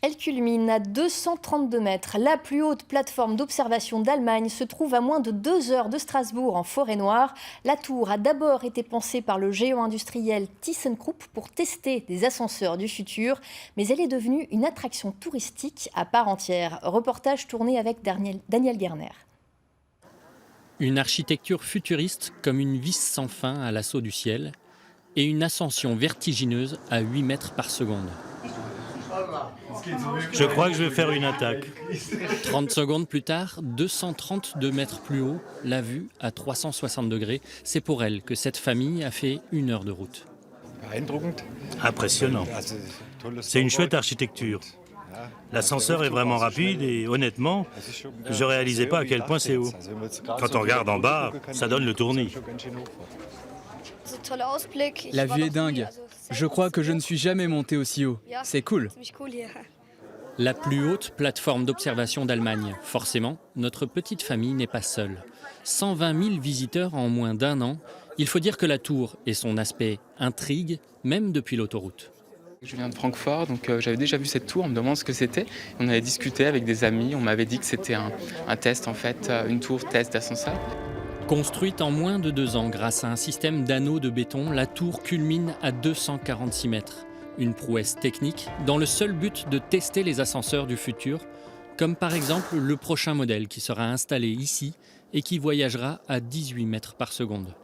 Elle culmine à 232 mètres. La plus haute plateforme d'observation d'Allemagne se trouve à moins de 2 heures de Strasbourg, en Forêt-Noire. La tour a d'abord été pensée par le géant industriel ThyssenKrupp pour tester des ascenseurs du futur, mais elle est devenue une attraction touristique à part entière. Reportage tourné avec Daniel Gerner. Une architecture futuriste comme une vis sans fin à l'assaut du ciel et une ascension vertigineuse à 8 mètres par seconde. Je crois que je vais faire une attaque. 30 secondes plus tard, 232 mètres plus haut, la vue à 360 degrés. C'est pour elle que cette famille a fait 1 heure de route. Impressionnant. C'est une chouette architecture. L'ascenseur est vraiment rapide et honnêtement, je réalisais pas à quel point c'est haut. Quand on regarde en bas, ça donne le tournis. La vue est dingue. Je crois que je ne suis jamais monté aussi haut. C'est cool. La plus haute plateforme d'observation d'Allemagne. Forcément, notre petite famille n'est pas seule. 120 000 visiteurs en moins d'1 an. Il faut dire que la tour et son aspect intrigue, même depuis l'autoroute. Je viens de Francfort, donc j'avais déjà vu cette tour, on me demande ce que c'était. On avait discuté avec des amis, on m'avait dit que c'était un test en fait, une tour test d'ascenseur. Construite en moins de 2 ans grâce à un système d'anneaux de béton, la tour culmine à 246 mètres. Une prouesse technique dans le seul but de tester les ascenseurs du futur, comme par exemple le prochain modèle qui sera installé ici et qui voyagera à 18 mètres par seconde.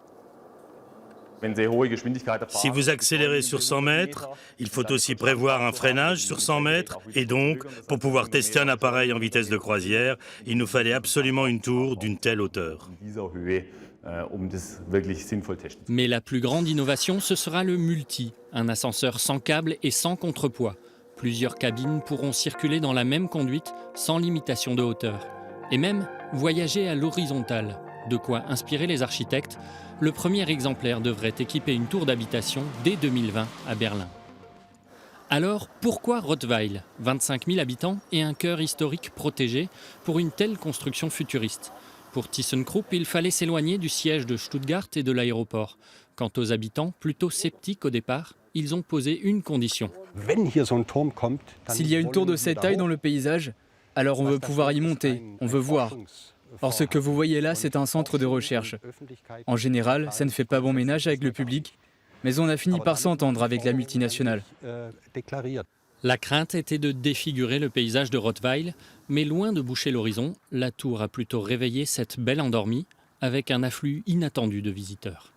Si vous accélérez sur 100 mètres, il faut aussi prévoir un freinage sur 100 mètres. Et donc, pour pouvoir tester un appareil en vitesse de croisière, il nous fallait absolument une tour d'une telle hauteur. Mais la plus grande innovation, ce sera le multi, un ascenseur sans câble et sans contrepoids. Plusieurs cabines pourront circuler dans la même conduite sans limitation de hauteur. Et même voyager à l'horizontale. De quoi inspirer les architectes. Le premier exemplaire devrait équiper une tour d'habitation dès 2020 à Berlin. Alors, pourquoi Rottweil, 25 000 habitants et un cœur historique protégé pour une telle construction futuriste? Pour ThyssenKrupp, il fallait s'éloigner du siège de Stuttgart et de l'aéroport. Quant aux habitants, plutôt sceptiques au départ, ils ont posé une condition. S'il y a une tour de cette taille dans le paysage, alors on veut pouvoir y monter, on veut voir. Or, ce que vous voyez là, c'est un centre de recherche. En général, ça ne fait pas bon ménage avec le public, mais on a fini par s'entendre avec la multinationale. La crainte était de défigurer le paysage de Rottweil, mais loin de boucher l'horizon, la tour a plutôt réveillé cette belle endormie avec un afflux inattendu de visiteurs.